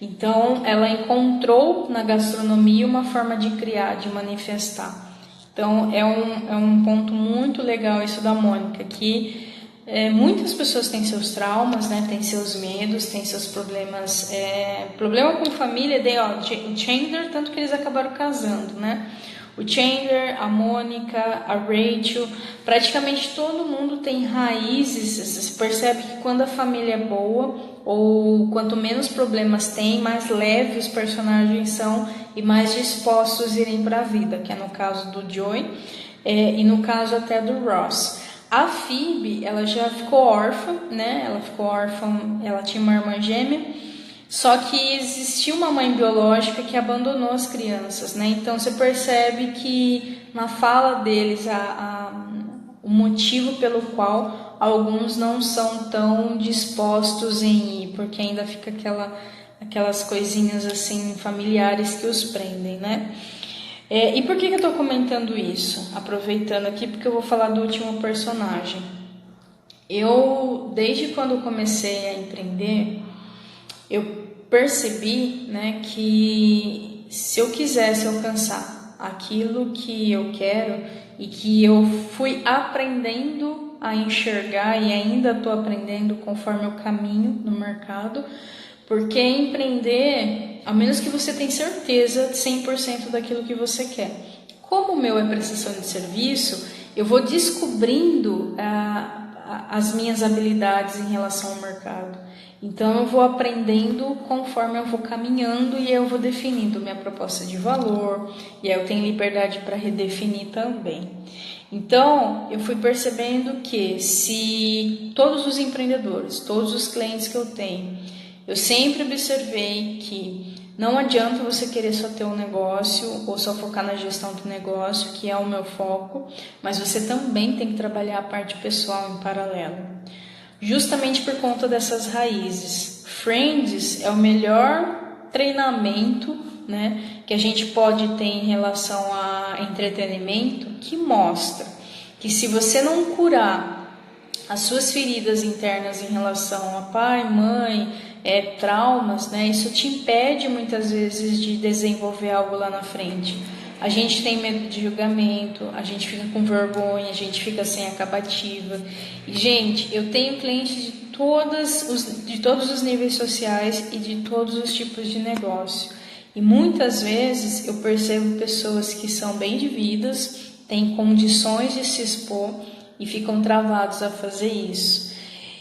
Então ela encontrou na gastronomia uma forma de criar, de manifestar. Então é um ponto muito legal isso da Mônica, que muitas pessoas têm seus traumas, né, têm seus medos, têm seus problemas. Problema com família, o Chandler, tanto que eles acabaram casando, né? O Chandler, a Mônica, a Rachel, praticamente todo mundo tem raízes. Você percebe que quando a família é boa, ou quanto menos problemas tem, mais leves os personagens são e mais dispostos a irem para a vida, que é no caso do Joey e no caso até do Ross. A Phoebe, ela já ficou órfã, né? Ela ficou órfã, ela tinha uma irmã gêmea, só que existia uma mãe biológica que abandonou as crianças, né? Então você percebe que na fala deles o motivo pelo qual alguns não são tão dispostos em ir, porque ainda fica aquelas coisinhas assim familiares que os prendem, né? E por que eu estou comentando isso? Aproveitando aqui, porque eu vou falar do último personagem. Desde quando eu comecei a empreender, eu percebi, né, que se eu quisesse alcançar aquilo que eu quero e que eu fui aprendendo a enxergar e ainda estou aprendendo conforme eu caminho no mercado, porque empreender, a menos que você tenha certeza de 100% daquilo que você quer. Como o meu é prestação de serviço, eu vou descobrindo as minhas habilidades em relação ao mercado. Então eu vou aprendendo conforme eu vou caminhando e eu vou definindo minha proposta de valor, e aí eu tenho liberdade para redefinir também. Então eu fui percebendo que se todos os empreendedores, todos os clientes que eu tenho, eu sempre observei que não adianta você querer só ter um negócio ou só focar na gestão do negócio, que é o meu foco, mas você também tem que trabalhar a parte pessoal em paralelo. Justamente por conta dessas raízes. Friends é o melhor treinamento, né, que a gente pode ter em relação a entretenimento, que mostra que se você não curar as suas feridas internas em relação a pai, mãe, traumas, né, isso te impede muitas vezes de desenvolver algo lá na frente. A gente tem medo de julgamento, a gente fica com vergonha, a gente fica sem acabativa. E, gente, eu tenho clientes de todos os níveis sociais e de todos os tipos de negócio. E muitas vezes eu percebo pessoas que são bem de vidas, têm condições de se expor e ficam travados a fazer isso.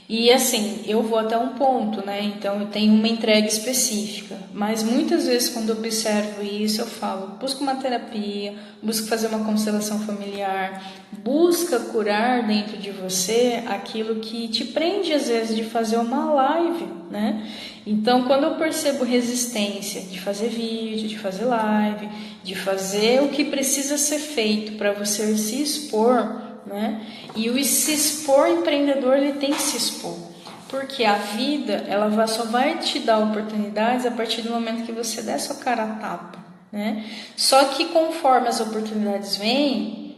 E assim, eu vou até um ponto, né? Então eu tenho uma entrega específica, mas muitas vezes quando eu observo isso, eu falo, busca uma terapia, busca fazer uma constelação familiar, busca curar dentro de você aquilo que te prende às vezes de fazer uma live, né? Então, quando eu percebo resistência de fazer vídeo, de fazer live, de fazer o que precisa ser feito para você se expor, né? E o se expor empreendedor, ele tem que se expor. Porque a vida, ela só vai te dar oportunidades a partir do momento que você der sua cara a tapa, né? Só que conforme as oportunidades vêm,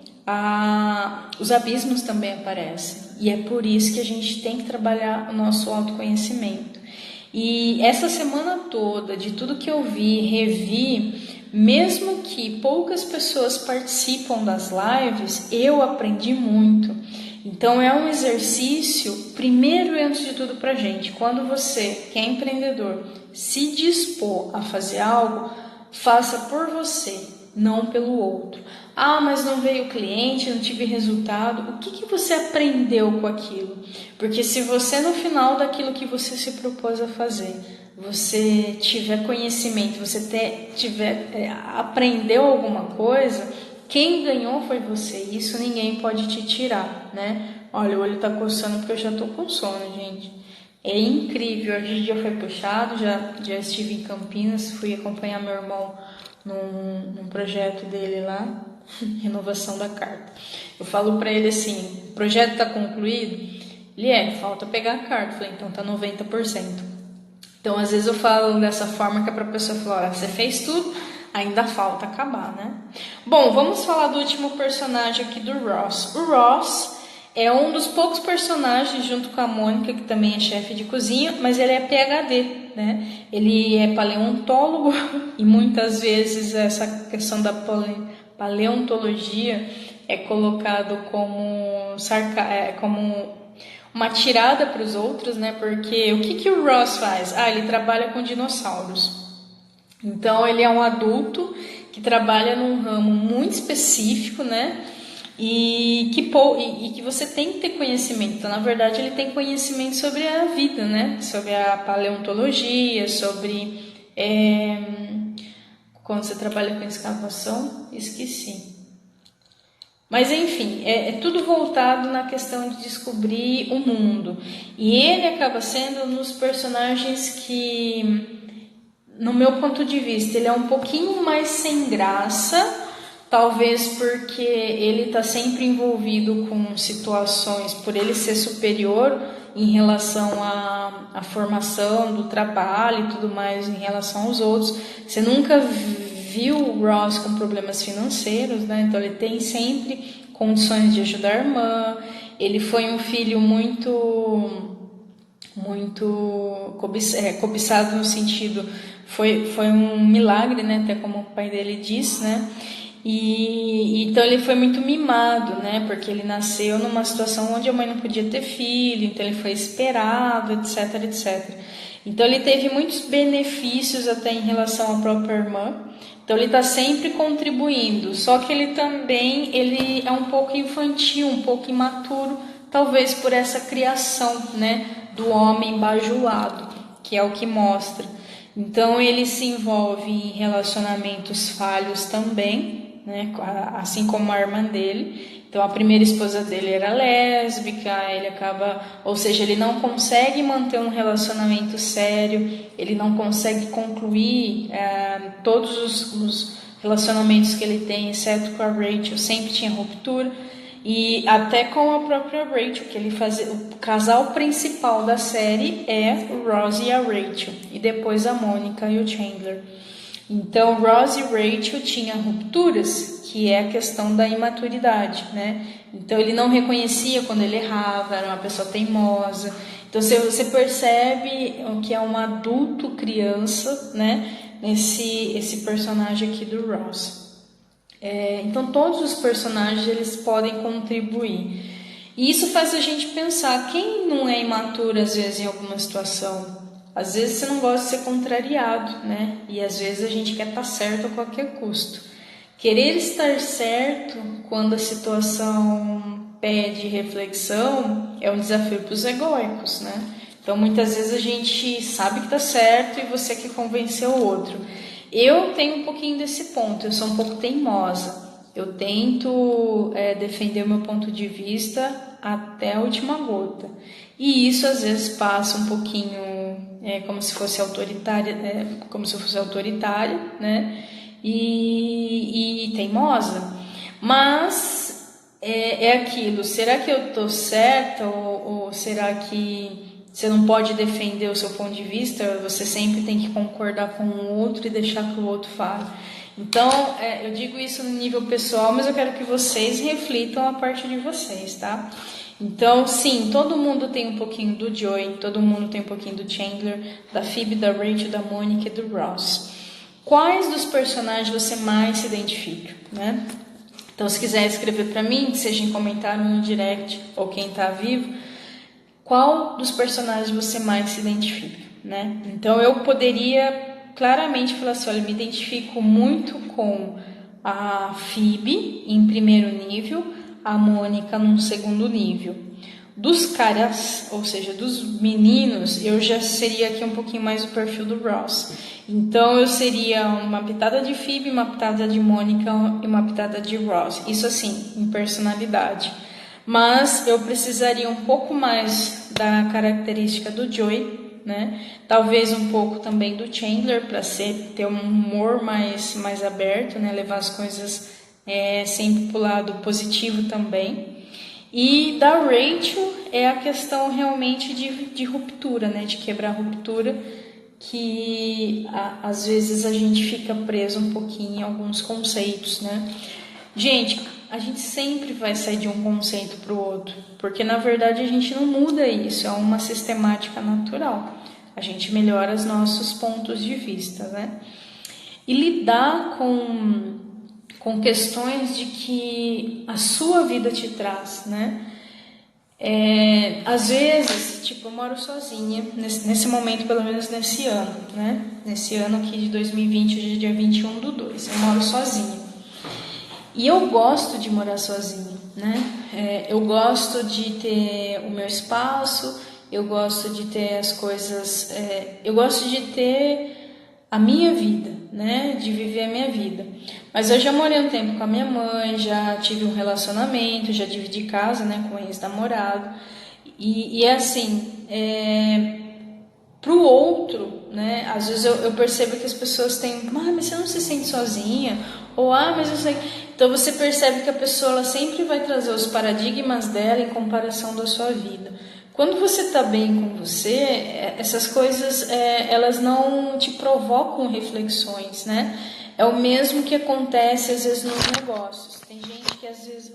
os abismos também aparecem. E é por isso que a gente tem que trabalhar o nosso autoconhecimento. E essa semana toda, de tudo que eu vi, revi, mesmo que poucas pessoas participam das lives, eu aprendi muito. Então é um exercício, primeiro e antes de tudo pra gente, quando você que é empreendedor se dispor a fazer algo, faça por você, não pelo outro. Ah, mas não veio cliente, não tive resultado. O que você aprendeu com aquilo? Porque se você no final daquilo que você se propôs a fazer, você tiver conhecimento, você aprendeu alguma coisa, quem ganhou foi você. Isso ninguém pode te tirar, né? Olha, o olho tá coçando porque eu já tô com sono, gente. É incrível, hoje o dia foi puxado, já estive em Campinas, fui acompanhar meu irmão num projeto dele lá, renovação da carta. Eu falo pra ele assim, o projeto tá concluído? Ele falta pegar a carta. Eu falei, então tá 90%. Então às vezes eu falo dessa forma que é pra pessoa falar, olha, você fez tudo, ainda falta acabar, né? Bom, vamos falar do último personagem aqui do Ross. O Ross é um dos poucos personagens, junto com a Mônica, que também é chefe de cozinha, mas ele é PhD, né? Ele é paleontólogo e muitas vezes essa questão da paleontologia é colocado como uma tirada para os outros, né? Porque o que o Ross faz? Ele trabalha com dinossauros. Então ele é um adulto que trabalha num ramo muito específico, né? E que você tem que ter conhecimento. Então, na verdade, ele tem conhecimento sobre a vida, né? Sobre a paleontologia, sobre quando você trabalha com escavação, esqueci. Mas enfim, é tudo voltado na questão de descobrir o mundo. E ele acaba sendo um dos personagens que, no meu ponto de vista, ele é um pouquinho mais sem graça. Talvez porque ele está sempre envolvido com situações, por ele ser superior em relação à formação do trabalho e tudo mais em relação aos outros. Você nunca viu o Ross com problemas financeiros, né? Então ele tem sempre condições de ajudar a irmã. Ele foi um filho muito cobiçado no sentido, foi um milagre, né? Até como o pai dele diz, né? E então ele foi muito mimado, né? Porque ele nasceu numa situação onde a mãe não podia ter filho, então ele foi esperado, etc, etc. Então ele teve muitos benefícios até em relação à própria irmã. Então ele está sempre contribuindo. Só que ele é um pouco infantil, um pouco imaturo, talvez por essa criação, né? Do homem bajulado, que é o que mostra. Então ele se envolve em relacionamentos falhos também, né? Assim como a irmã dele. Então a primeira esposa dele era lésbica, ele não consegue manter um relacionamento sério, ele não consegue concluir todos os relacionamentos que ele tem, exceto com a Rachel, sempre tinha ruptura. E até com a própria Rachel, que ele fazia. O casal principal da série é o Ross e a Rachel, e depois a Mônica e o Chandler. Então, Ross e Rachel tinham rupturas, que é a questão da imaturidade, né? Então, ele não reconhecia quando ele errava, era uma pessoa teimosa. Então, você percebe que é um adulto criança, né? Esse personagem aqui do Ross. Então, todos os personagens eles podem contribuir. E isso faz a gente pensar, quem não é imaturo às vezes em alguma situação? Às vezes você não gosta de ser contrariado, né? E às vezes a gente quer estar certo a qualquer custo. Querer estar certo quando a situação pede reflexão é um desafio para os egóicos, né? Então, muitas vezes a gente sabe que tá certo e você quer convencer o outro. Eu tenho um pouquinho desse ponto, eu sou um pouco teimosa. Eu tento defender o meu ponto de vista até a última gota. E isso às vezes passa um pouquinho como se fosse autoritária, né? E teimosa. Mas é aquilo, será que eu tô certa ou será que você não pode defender o seu ponto de vista? Você sempre tem que concordar com o outro e deixar que o outro fale. Então, eu digo isso no nível pessoal, mas eu quero que vocês reflitam a parte de vocês, tá? Então, sim, todo mundo tem um pouquinho do Joey, todo mundo tem um pouquinho do Chandler, da Phoebe, da Rachel, da Monica e do Ross. Quais dos personagens você mais se identifica, né? Então, se quiser escrever para mim, seja em comentário no direct ou quem tá vivo, qual dos personagens você mais se identifica, né? Então, eu poderia claramente falar assim, olha, me identifico muito com a Phoebe em primeiro nível, a Mônica num segundo nível. Dos caras, ou seja, dos meninos, eu já seria aqui um pouquinho mais o perfil do Ross. Então eu seria uma pitada de Phoebe, uma pitada de Mônica e uma pitada de Ross. Isso assim, em personalidade. Mas eu precisaria um pouco mais da característica do Joey, né? Talvez um pouco também do Chandler para ter um humor mais aberto, né? Levar as coisas sempre para o lado positivo também. E da Rachel é a questão realmente de ruptura, né? De quebrar a ruptura, que às vezes a gente fica preso um pouquinho em alguns conceitos, né? Gente, a gente sempre vai sair de um conceito para o outro, porque na verdade a gente não muda isso, é uma sistemática natural. A gente melhora os nossos pontos de vista, né? E lidar com questões de que a sua vida te traz, né? Às vezes, tipo, eu moro sozinha, nesse momento, pelo menos nesse ano, né? Nesse ano aqui de 2020, hoje é dia 21/2, eu moro sozinha. E eu gosto de morar sozinha, né? Eu gosto de ter o meu espaço, eu gosto de ter as coisas, eu gosto de ter a minha vida, né? De viver a minha vida. Mas eu já morei um tempo com a minha mãe, já tive um relacionamento, já dividi casa, né? Com um ex-namorado. E é assim, pro outro, né? Às vezes eu percebo que as pessoas têm, mas você não se sente sozinha? Ou, mas eu sei. Então você percebe que a pessoa ela sempre vai trazer os paradigmas dela em comparação da sua vida. Quando você está bem com você, essas coisas elas não te provocam reflexões, né? É o mesmo que acontece às vezes nos negócios. Tem gente que às vezes...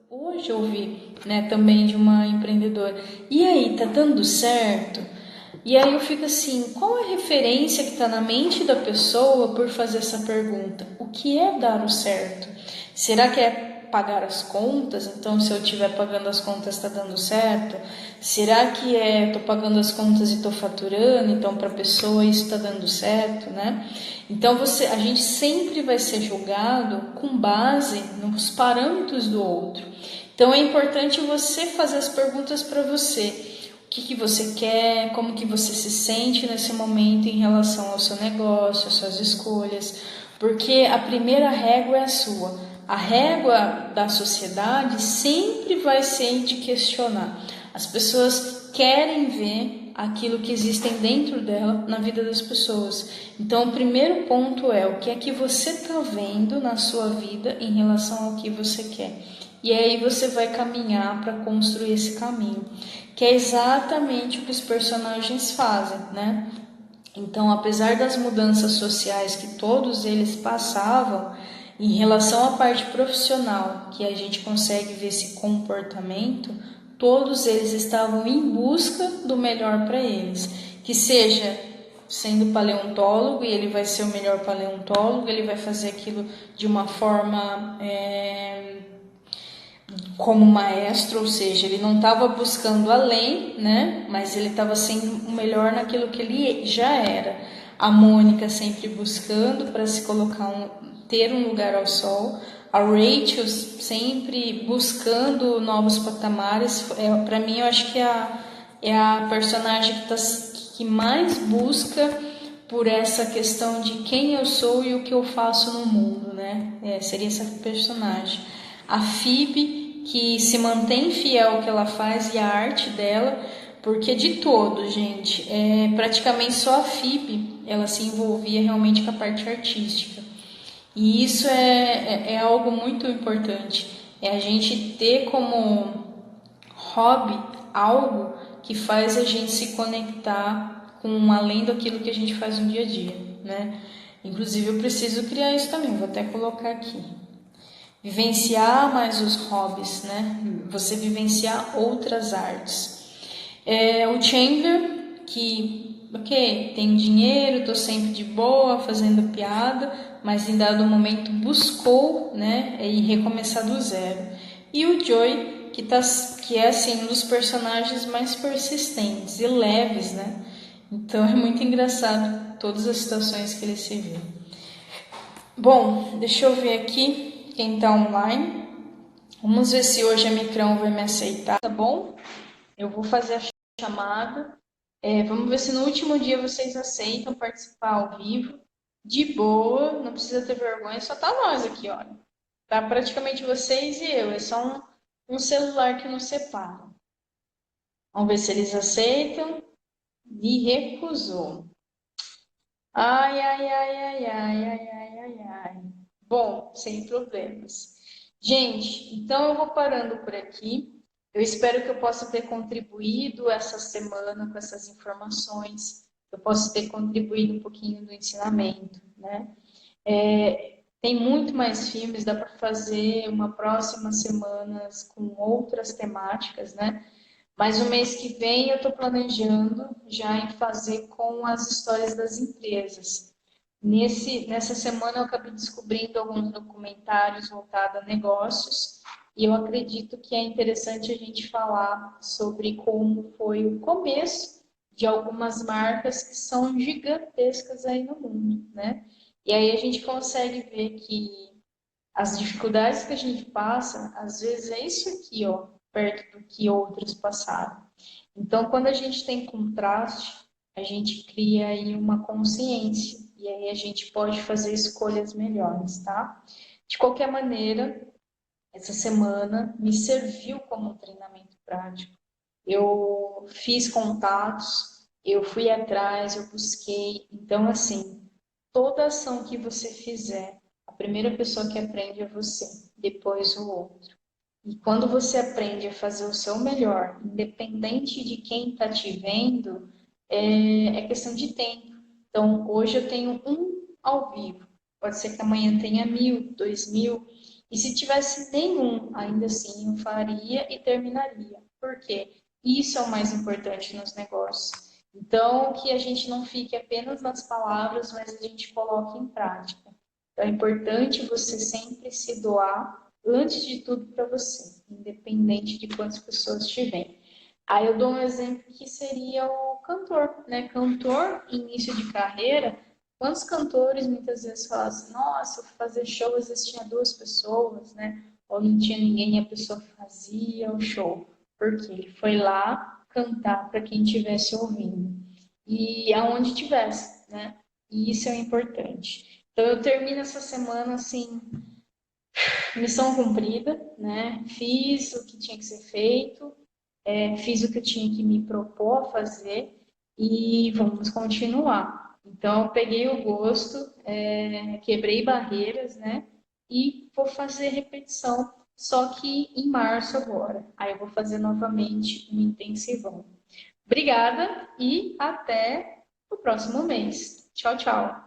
Hoje eu ouvi, né, também de uma empreendedora. E aí, tá dando certo? E aí eu fico assim, qual é a referência que está na mente da pessoa por fazer essa pergunta? O que é dar o certo? Será que é pagar as contas? Então, se eu estiver pagando as contas, está dando certo? Será que estou pagando as contas e estou faturando? Então, para a pessoa isso está dando certo, né? Então, a gente sempre vai ser julgado com base nos parâmetros do outro. Então, é importante você fazer as perguntas para você. O que você quer, como que você se sente nesse momento em relação ao seu negócio, às suas escolhas, porque a primeira régua é a sua. A régua da sociedade sempre vai ser de questionar. As pessoas querem ver aquilo que existe dentro dela na vida das pessoas. Então, o primeiro ponto é o que é que você está vendo na sua vida em relação ao que você quer. E aí você vai caminhar para construir esse caminho, que é exatamente o que os personagens fazem, né? Então, apesar das mudanças sociais que todos eles passavam, em relação à parte profissional, que a gente consegue ver esse comportamento, todos eles estavam em busca do melhor para eles, que seja sendo paleontólogo, e ele vai ser o melhor paleontólogo, ele vai fazer aquilo de uma forma como maestro, ou seja, ele não estava buscando além, né? Mas ele estava sendo o melhor naquilo que ele já era. A Mônica sempre buscando para se colocar ter um lugar ao sol. A Rachel sempre buscando novos patamares. Para mim, eu acho que é é a personagem que mais busca por essa questão de quem eu sou e o que eu faço no mundo, né? Seria essa personagem. A Phoebe, que se mantém fiel ao que ela faz e à arte dela, porque de todo, gente, praticamente só a Phoebe, ela se envolvia realmente com a parte artística. E isso é algo muito importante. É a gente ter como hobby algo que faz a gente se conectar com além daquilo que a gente faz no dia a dia, né? Inclusive eu preciso criar isso também, vou até colocar aqui. Vivenciar mais os hobbies, né? Você vivenciar outras artes. O Chandler, que, ok, tem dinheiro, tô sempre de boa, fazendo piada, mas em dado momento buscou, né, e recomeçar do zero. E o Joey, que é assim um dos personagens mais persistentes e leves, né? Então é muito engraçado todas as situações que ele se vê. Bom, deixa eu ver aqui quem tá online. Vamos ver se hoje a Micrão vai me aceitar, tá bom? Eu vou fazer a chamada. Vamos ver se no último dia vocês aceitam participar ao vivo. De boa, não precisa ter vergonha, só tá nós aqui, olha. Tá praticamente vocês e eu, é só um celular que nos separa. Vamos ver se eles aceitam. Me recusou. Ai, ai, ai, ai, ai, ai, ai, ai, ai. Bom, sem problemas. Gente, então eu vou parando por aqui. Eu espero que eu possa ter contribuído essa semana com essas informações. Eu possa ter contribuído um pouquinho do ensinamento, né? Tem muito mais filmes, dá para fazer uma próxima semana com outras temáticas, né? Mas o mês que vem eu estou planejando já em fazer com as histórias das empresas. Nessa semana eu acabei descobrindo alguns documentários voltados a negócios e eu acredito que é interessante a gente falar sobre como foi o começo de algumas marcas que são gigantescas aí no mundo, né? E aí a gente consegue ver que as dificuldades que a gente passa, às vezes é isso aqui, ó, perto do que outros passaram. Então, quando a gente tem contraste, a gente cria aí uma consciência e aí a gente pode fazer escolhas melhores, tá? De qualquer maneira, essa semana me serviu como um treinamento prático. Eu fiz contatos, eu fui atrás, eu busquei. Então, assim, toda ação que você fizer, a primeira pessoa que aprende é você, depois o outro. E quando você aprende a fazer o seu melhor, independente de quem está te vendo, é questão de tempo. Então, hoje eu tenho um ao vivo. Pode ser que amanhã tenha 1.000, 2.000. E se tivesse nenhum, ainda assim eu faria e terminaria. Por quê? Isso é o mais importante nos negócios. Então, que a gente não fique apenas nas palavras, mas a gente coloque em prática. Então, é importante você sempre se doar, antes de tudo, para você, independente de quantas pessoas tiverem. Aí eu dou um exemplo que seria o cantor, né? Cantor, início de carreira, quantos cantores muitas vezes falam assim, nossa, eu fui fazer show, às vezes tinha 2 pessoas, né? Ou não tinha ninguém e a pessoa fazia o show. Porque ele foi lá cantar para quem estivesse ouvindo. E aonde tivesse, né? E isso é importante. Então eu termino essa semana assim, missão cumprida, né? Fiz o que tinha que ser feito, fiz o que eu tinha que me propor a fazer e vamos continuar. Então, eu peguei o gosto, quebrei barreiras, né? E vou fazer repetição, só que em março agora. Aí eu vou fazer novamente um intensivão. Obrigada e até o próximo mês. Tchau, tchau.